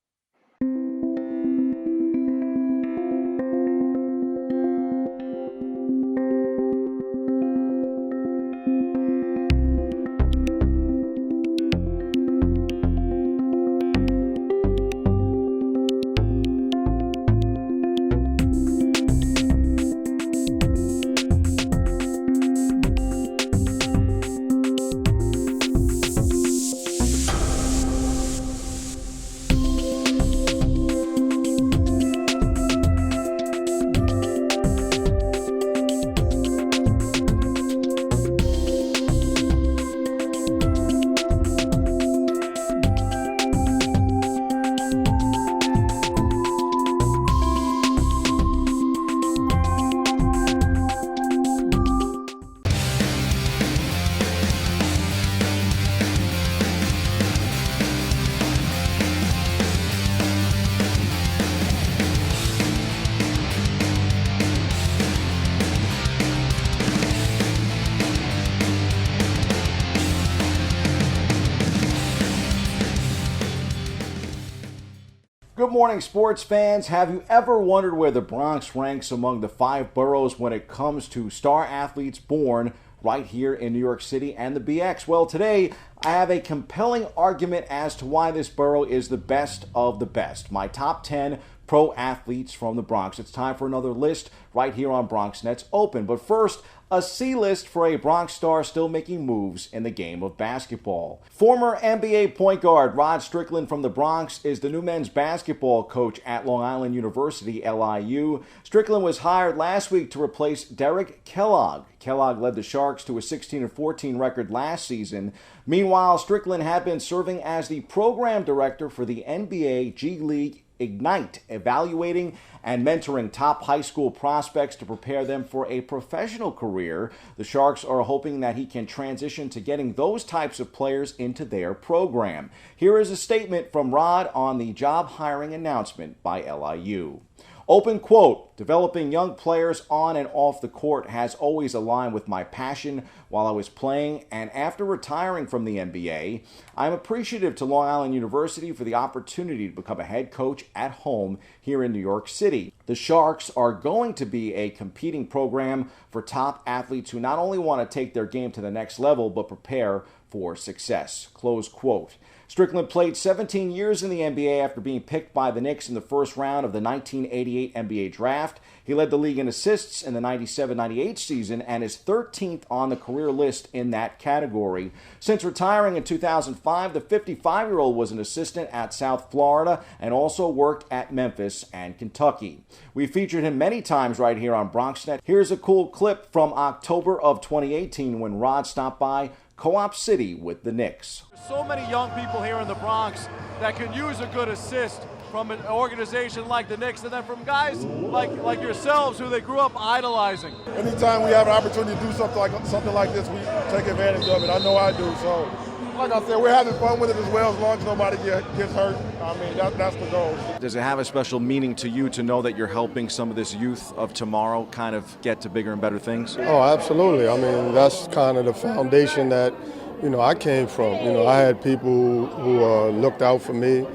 Good morning, sports fans. Have you ever wondered where the Bronx ranks among the 5 boroughs when it comes to star athletes born right here in New York City and the BX? Well, today I have a compelling argument as to why this borough is the best of the best. My top 10 pro athletes from the Bronx. It's time for another list right here on BronxNet's Open. But first, a C list for a Bronx star still making moves in the game of basketball. Former NBA point guard Rod Strickland from the Bronx is the new men's basketball coach at Long Island University, LIU. Strickland was hired last week to replace Derek Kellogg. Kellogg led the Sharks to a 16-14 record last season. Meanwhile, Strickland had been serving as the program director for the NBA G League Ignite, evaluating and mentoring top high school prospects to prepare them for a professional career. The Sharks are hoping that he can transition to getting those types of players into their program. Here is a statement from Rod on the job hiring announcement by LIU. Open quote, developing young players on and off the court has always aligned with my passion while I was playing, and after retiring from the NBA, I'm appreciative to Long Island University for the opportunity to become a head coach at home here in New York City. The Sharks are going to be a competing program for top athletes who not only want to take their game to the next level, but prepare for success. Close quote. Strickland played 17 years in the NBA after being picked by the Knicks in the first round of the 1988 NBA draft. He led the league in assists in the 97-98 season and is 13th on the career list in that category. Since retiring in 2005, the 55-year-old was an assistant at South Florida and also worked at Memphis and Kentucky. We featured him many times right here on BronxNet. Here's a cool clip from October of 2018 when Rod stopped by Co-op City with the Knicks. There's so many young people here in the Bronx that could use a good assist from an organization like the Knicks, and then from guys like yourselves who they grew up idolizing. Anytime we have an opportunity to do something like this, we take advantage of it. I know I do. So, like I said, we're having fun with it as well, as long as nobody gets hurt. I mean, that's the goal. Does it have a special meaning to you to know that you're helping some of this youth of tomorrow kind of get to bigger and better things? Oh, absolutely. I mean, that's kind of the foundation that, I came from. I had people who looked out for me,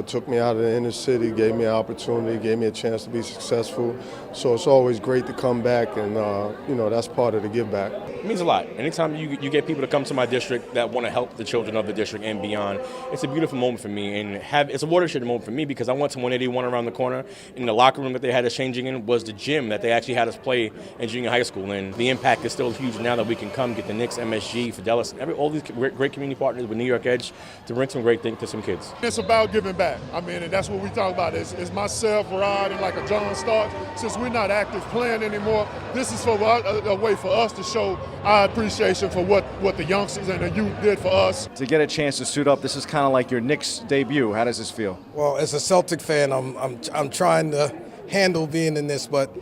took me out of the inner city, gave me an opportunity, gave me a chance to be successful. So it's always great to come back, and, that's part of the give back. It means a lot. Anytime you get people to come to my district that want to help the children of the district and beyond, it's a beautiful moment for me. And it's a watershed moment for me because I went to 181 around the corner. In the locker room that they had us changing in was the gym that they actually had us play in junior high school. And the impact is still huge now that we can come get the Knicks, MSG, Fidelis, all these great community partners with New York Edge to bring some great things to some kids. It's about giving back. I mean, and that's what we talk about. It's myself, Rod, and like a John Stark. Since we're not active playing anymore, this is a way for us to show our appreciation for what the youngsters and the youth did for us. To get a chance to suit up, this is kind of like your Knicks debut. How does this feel? Well, as a Celtic fan, I'm trying to handle being in this, but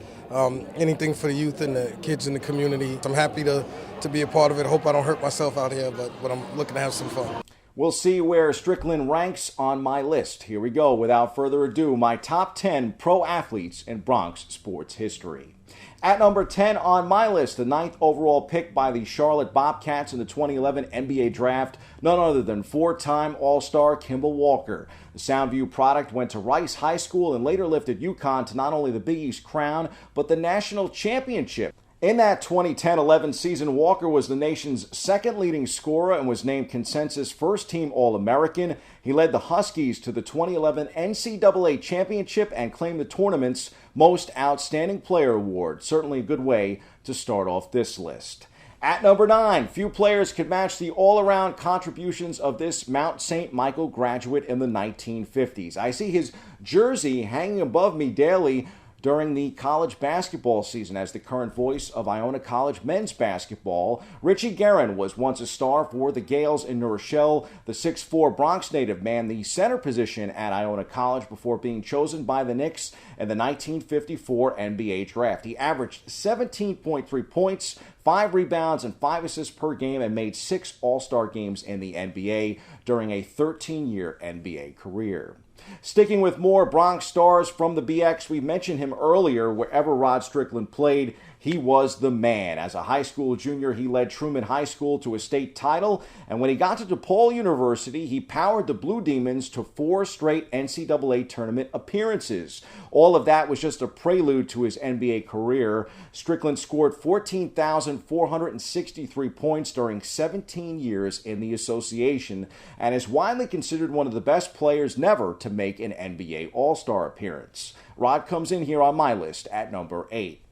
anything for the youth and the kids in the community. I'm happy to be a part of it. I hope I don't hurt myself out here, but I'm looking to have some fun. We'll see where Strickland ranks on my list. Here we go. Without further ado, my top 10 pro athletes in Bronx sports history. At number 10 on my list, the 9th overall pick by the Charlotte Bobcats in the 2011 NBA draft, none other than four-time All-Star Kimball Walker. The Soundview product went to Rice High School and later lifted UConn to not only the Big East crown, but the national championship. In that 2010-11 season, Walker was the nation's second leading scorer and was named consensus first-team All-American. He led the Huskies to the 2011 NCAA championship and claimed the tournament's Most Outstanding Player award. Certainly a good way to start off this list. At number 9, few players could match the all-around contributions of this Mount St. Michael graduate in the 1950s. I see his jersey hanging above me daily during the college basketball season as the current voice of Iona College men's basketball. Richie Guerin was once a star for the Gales in New Rochelle. The 6'4" Bronx native manned the center position at Iona College before being chosen by the Knicks in the 1954 NBA draft. He averaged 17.3 points, 5 rebounds, and 5 assists per game and made 6 All-Star games in the NBA during a 13-year NBA career. Sticking with more Bronx stars from the BX, we mentioned him earlier. Wherever Rod Strickland played, he was the man. As a high school junior, he led Truman High School to a state title, and when he got to DePaul University, he powered the Blue Demons to 4 straight NCAA tournament appearances. All of that was just a prelude to his NBA career. Strickland scored 14,463 points during 17 years in the association and is widely considered one of the best players never to make an NBA All-Star appearance. Rod comes in here on my list at number 8.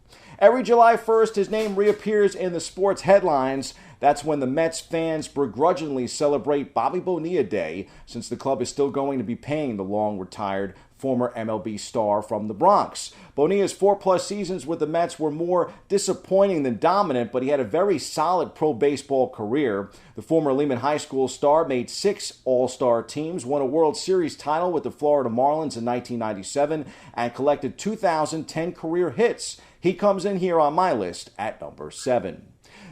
Every July 1st, his name reappears in the sports headlines. That's when the Mets fans begrudgingly celebrate Bobby Bonilla Day, since the club is still going to be paying the long-retired former MLB star from the Bronx. Bonilla's 4+ seasons with the Mets were more disappointing than dominant, but he had a very solid pro baseball career. The former Lehman High School star made 6 All-Star teams, won a World Series title with the Florida Marlins in 1997, and collected 2,010 career hits. He comes in here on my list at number 7.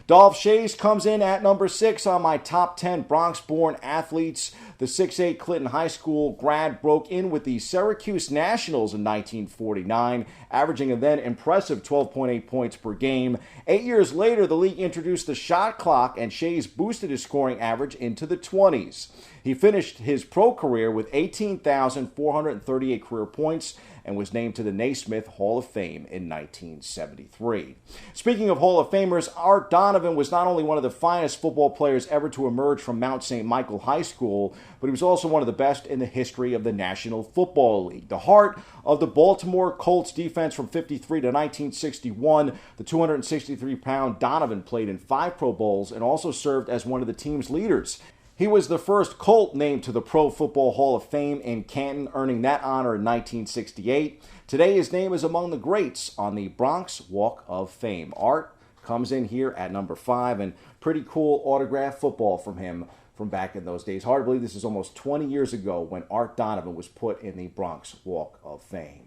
Dolph Schayes comes in at number 6 on my top 10 Bronx-born athletes. The 6'8" Clinton High School grad broke in with the Syracuse Nationals in 1949, averaging a then impressive 12.8 points per game. 8 years later, the league introduced the shot clock, and Shays boosted his scoring average into the 20s. He finished his pro career with 18,438 career points and was named to the Naismith Hall of Fame in 1973. Speaking of Hall of Famers, Art Donovan was not only one of the finest football players ever to emerge from Mount St. Michael High School, but he was also one of the best in the history of the National Football League. The heart of the Baltimore Colts defense from 53 to 1961, the 263-pound Donovan played in 5 Pro Bowls and also served as one of the team's leaders. He was the first Colt named to the Pro Football Hall of Fame in Canton, earning that honor in 1968. Today, his name is among the greats on the Bronx Walk of Fame. Art comes in here at number 5, and pretty cool autographed football from him from back in those days. Hard to believe this is almost 20 years ago when Art Donovan was put in the Bronx Walk of Fame.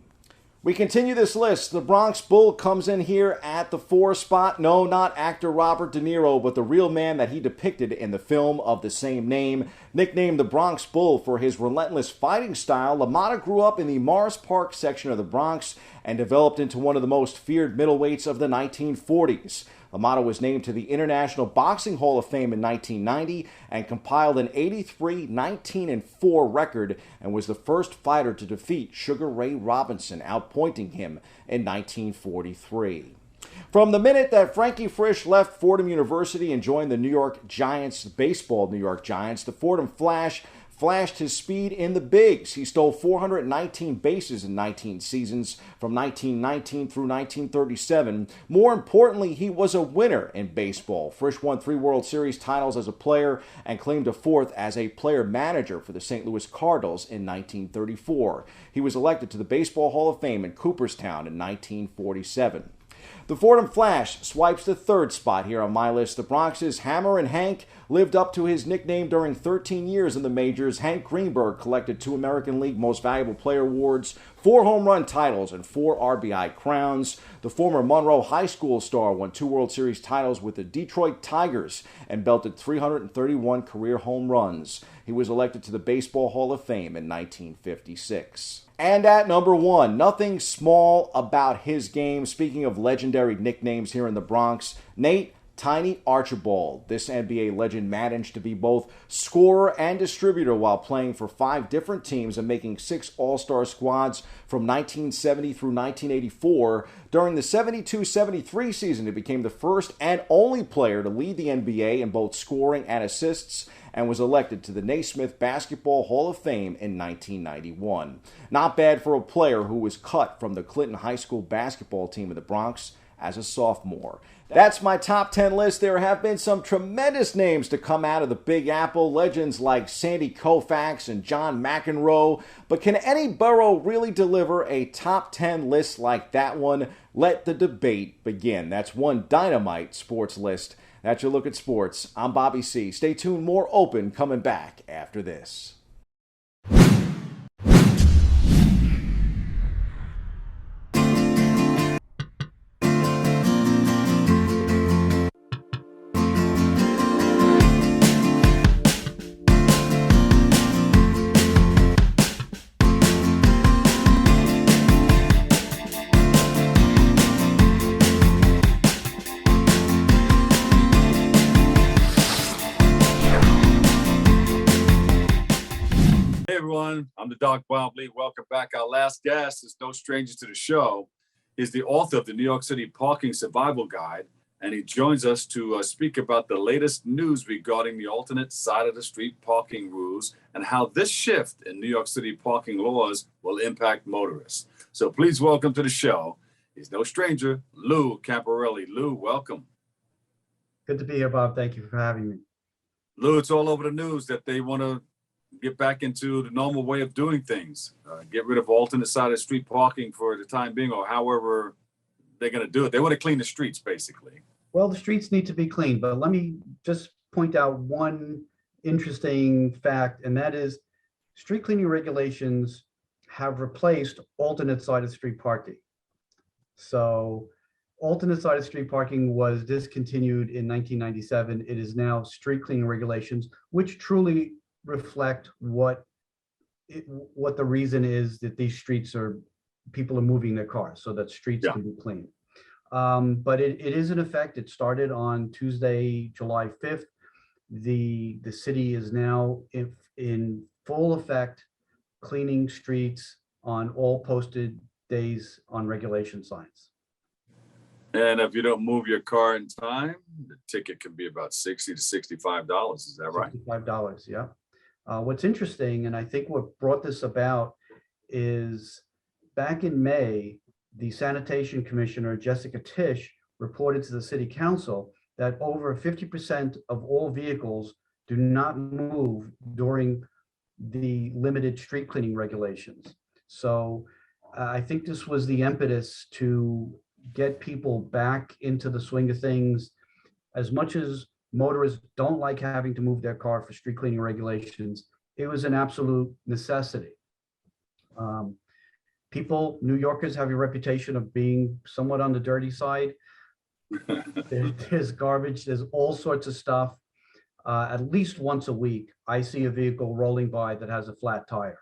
We continue this list. The Bronx Bull comes in here at the 4 spot. No, not actor Robert De Niro, but the real man that he depicted in the film of the same name. Nicknamed the Bronx Bull for his relentless fighting style, LaMotta grew up in the Morris Park section of the Bronx and developed into one of the most feared middleweights of the 1940s. LaMotta was named to the International Boxing Hall of Fame in 1990 and compiled an 83-19-4 record and was the first fighter to defeat Sugar Ray Robinson, outpointing him in 1943. From the minute that Frankie Frisch left Fordham University and joined the New York Giants, baseball New York Giants, the Fordham Flash flashed his speed in the bigs. He stole 419 bases in 19 seasons from 1919 through 1937. More importantly, he was a winner in baseball. Frisch won 3 World Series titles as a player and claimed a 4th as a player manager for the St. Louis Cardinals in 1934. He was elected to the Baseball Hall of Fame in Cooperstown in 1947. The Fordham Flash swipes the 3rd spot here on my list. The Bronx's Hammer and Hank lived up to his nickname during 13 years in the majors. Hank Greenberg collected 2 American League Most Valuable Player awards, 4 home run titles, and 4 RBI crowns. The former Monroe High School star won 2 World Series titles with the Detroit Tigers and belted 331 career home runs. He was elected to the Baseball Hall of Fame in 1956. And at number 1, nothing small about his game. Speaking of legendary nicknames here in the Bronx, Nate Tiny Archibald. This NBA legend managed to be both scorer and distributor while playing for 5 different teams and making 6 All-Star squads from 1970 through 1984. During the 72-73 season, he became the first and only player to lead the NBA in both scoring and assists, and was elected to the Naismith Basketball Hall of Fame in 1991. Not bad for a player who was cut from the Clinton High School basketball team of the Bronx as a sophomore. That's my top 10 list. There have been some tremendous names to come out of the Big Apple, legends like Sandy Koufax and John McEnroe. But can any borough really deliver a top 10 list like that one? Let the debate begin. That's one dynamite sports list. That's your look at sports. I'm Bobby C. Stay tuned, more open coming back after this. I'm the Doc Bob Lee. Welcome back. Our last guest is no stranger to the show. He's the author of the New York City Parking Survival Guide, and he joins us to speak about the latest news regarding the alternate side of the street parking rules and how this shift in New York City parking laws will impact motorists. So please welcome to the show. He's no stranger, Lou Camporeale. Lou, welcome. Good to be here, Bob. Thank you for having me. Lou, it's all over the news that they want to get back into the normal way of doing things, get rid of alternate side of street parking for the time being, or however they're going to do it. They want to clean the streets, basically. Well, the streets need to be cleaned, but let me just point out one interesting fact, and that is street cleaning regulations have replaced alternate side of street parking. So alternate side of street parking was discontinued in 1997. It is now street cleaning regulations, which truly reflect what the reason is that these streets people are moving their cars so that streets Yeah. can be clean. But it is in effect. It started on Tuesday, July 5th. The city is now in full effect, cleaning streets on all posted days on regulation signs. And if you don't move your car in time, the ticket can be about $60 to $65. Is that right? $65, yeah. What's interesting, and I think what brought this about, is back in May, the sanitation commissioner, Jessica Tisch, reported to the city council that over 50% of all vehicles do not move during the limited street cleaning regulations. So I think this was the impetus to get people back into the swing of things. As much as motorists don't like having to move their car for street cleaning regulations, it was an absolute necessity. New Yorkers have a reputation of being somewhat on the dirty side. There's garbage, there's all sorts of stuff. At least once a week, I see a vehicle rolling by that has a flat tire.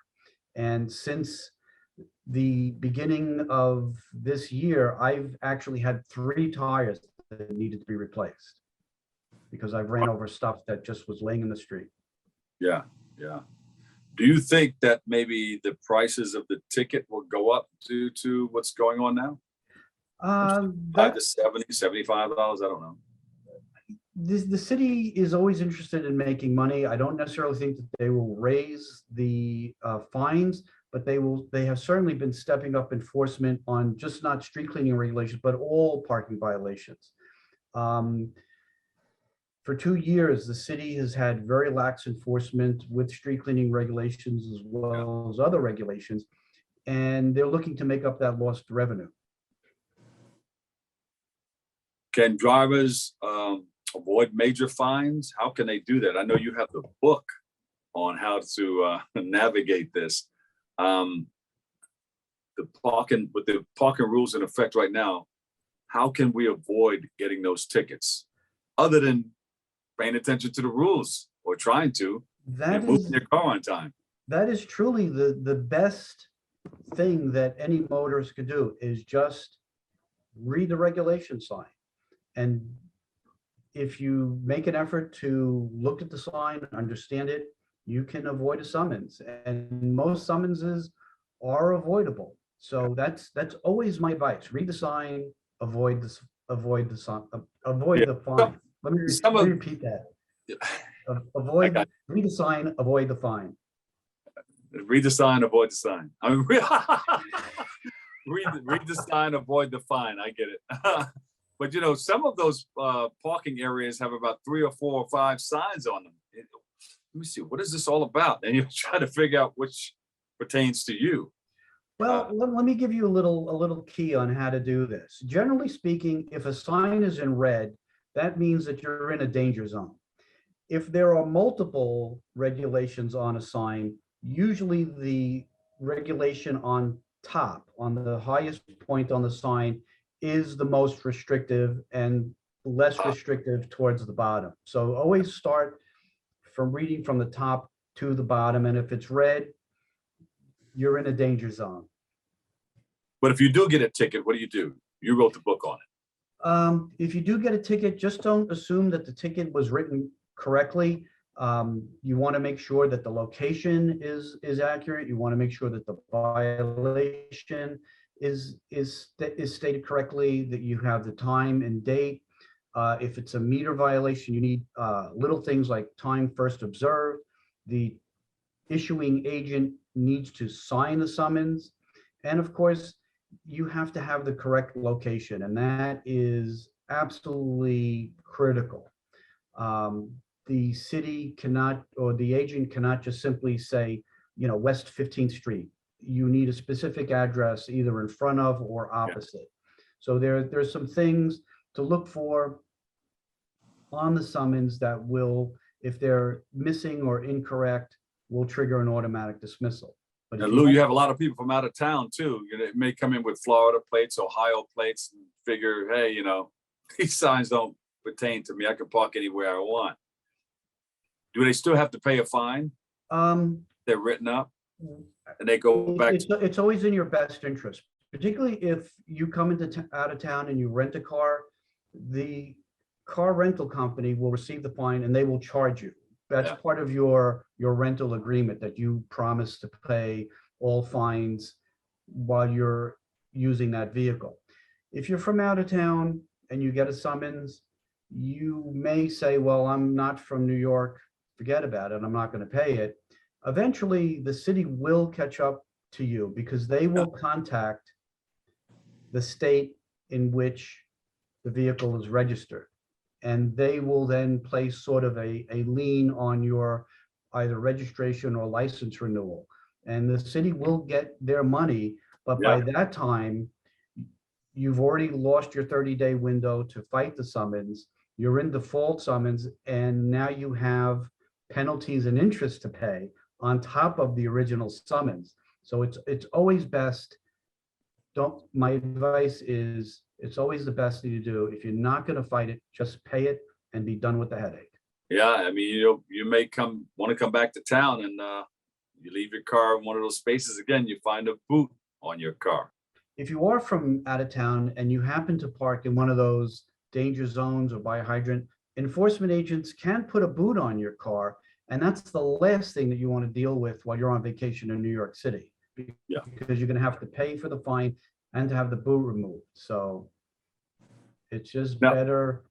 And since the beginning of this year, I've actually had 3 tires that needed to be replaced because I've ran over stuff that just was laying in the street. Yeah, yeah. Do you think that maybe the prices of the ticket will go up due to what's going on now? $5 to $70, $75, I don't know. The city is always interested in making money. I don't necessarily think that they will raise the fines, but they have certainly been stepping up enforcement on just not street cleaning regulations, but all parking violations. For 2 years, the city has had very lax enforcement with street cleaning regulations as well as other regulations, and they're looking to make up that lost revenue. Can drivers avoid major fines? How can they do that? I know you have the book on how to navigate this. With the parking rules in effect right now, how can we avoid getting those tickets other than paying attention to the rules or trying to and moving your car on time? That is truly the best thing that any motorist could do, is just read the regulation sign. And if you make an effort to look at the sign, understand it, you can avoid a summons. And most summonses are avoidable. So that's always my advice. Read the sign, avoid the fine. Let me repeat that. Read the sign, avoid the fine. Read the sign, avoid the sign. I mean, read the sign, avoid the fine. I get it. But you know, some of those parking areas have about 3 or 4 or 5 signs on them. Let me see, what is this all about? And you try to figure out which pertains to you. Well, let me give you a little key on how to do this. Generally speaking, if a sign is in red, that means that you're in a danger zone. If there are multiple regulations on a sign, usually the regulation on top, on the highest point on the sign, is the most restrictive and less restrictive towards the bottom. So always start from reading from the top to the bottom. And if it's red, you're in a danger zone. But if you do get a ticket, what do? You wrote the book on it. If you do get a ticket, just don't assume that the ticket was written correctly. You want to make sure that the location is accurate. You want to make sure that the violation is stated correctly, that you have the time and date. If it's a meter violation, you need little things like time first observed. The issuing agent needs to sign the summons. And of course, you have to have the correct location, and that is absolutely critical. The city cannot, or the agent cannot just simply say, you know, West 15th Street. You need a specific address either in front of or opposite. So there's some things to look for on the summons that will, if they're missing or incorrect, will trigger an automatic dismissal. But and Lou, you have a lot of people from out of town too. You know, it may come in with Florida plates, Ohio plates, and figure, hey, you know, these signs don't pertain to me. I can park anywhere I want. Do they still have to pay a fine? They're written up and they go back. It's always in your best interest, particularly if you come out of town and you rent a car. The car rental company will receive the fine and they will charge you. That's part of your rental agreement, that you promise to pay all fines while you're using that vehicle. If you're from out of town and you get a summons, you may say, well, I'm not from New York, forget about it, I'm not going to pay it. Eventually, the city will catch up to you because they will contact the state in which the vehicle is registered. And they will then place sort of a lien on your either registration or license renewal. And the city will get their money, but by that time, you've already lost your 30-day window to fight the summons. You're in default summons, and now you have penalties and interest to pay on top of the original summons. So it's always best. My advice is, it's always the best thing to do. If you're not going to fight it, just pay it and be done with the headache. Yeah, I mean, you may want to come back to town and you leave your car in one of those spaces again, you find a boot on your car. If you are from out of town and you happen to park in one of those danger zones or by a hydrant, enforcement agents can put a boot on your car. And that's the last thing that you want to deal with while you're on vacation in New York City. Because you're going to have to pay for the fine and to have the boot removed. So it's just better.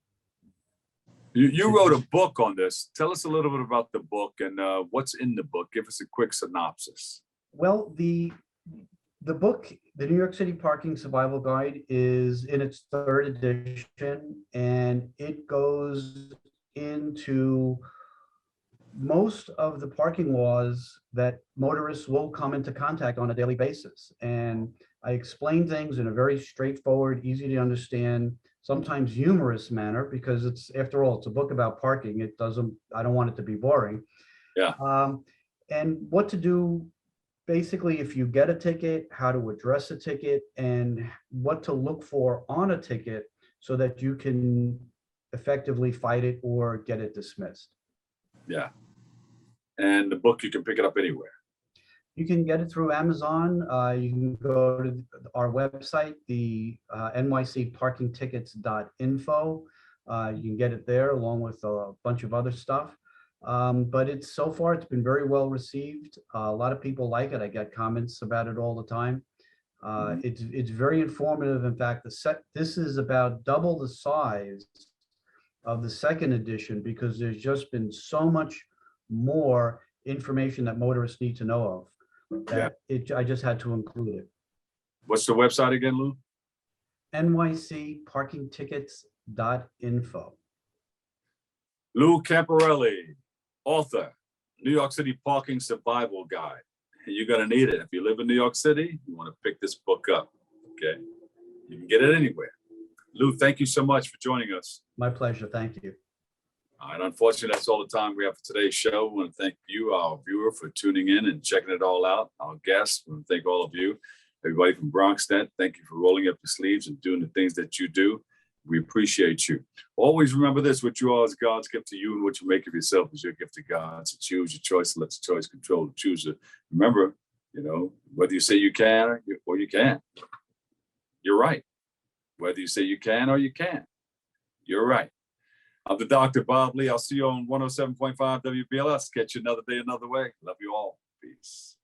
You wrote a book on this. Tell us a little bit about the book and what's in the book. Give us a quick synopsis. Well, the book, the New York City Parking Survival Guide, is in its 3rd edition, and it goes into most of the parking laws that motorists will come into contact on a daily basis. And I explain things in a very straightforward, easy to understand, sometimes humorous manner, because it's, after all, it's a book about parking. I don't want it to be boring. Yeah. And what to do, basically, if you get a ticket, how to address a ticket, and what to look for on a ticket so that you can effectively fight it or get it dismissed. Yeah. And the book, you can pick it up anywhere. You can get it through Amazon. You can go to our website, the nycparkingtickets.info. You can get it there along with a bunch of other stuff. But so far, it's been very well received. A lot of people like it. I get comments about it all the time. It's very informative. In fact, this is about double the size of the 2nd edition because there's just been so much more information that motorists need to know of that I just had to include it. What's the website again, Lou? nycparkingtickets.info. Lou Camporeale, author, New York City Parking Survival Guide. You're going to need it. If you live in New York City, you want to pick this book up. Okay. You can get it anywhere. Lou, thank you so much for joining us. My pleasure. Thank you. All right. Unfortunately, that's all the time we have for today's show. We want to thank you, our viewer, for tuning in and checking it all out. Our guests, we want to thank all of you. Everybody from BronxNet, thank you for rolling up your sleeves and doing the things that you do. We appreciate you. Always remember this: what you are is God's gift to you, and what you make of yourself is your gift to God. So choose your choice, and let the choice control the chooser. Remember, whether you say you can or you can't, you're right. Whether you say you can or you can't, you're right. I'm the Dr. Bob Lee. I'll see you on 107.5 WBLS. Catch you another day, another way. Love you all. Peace.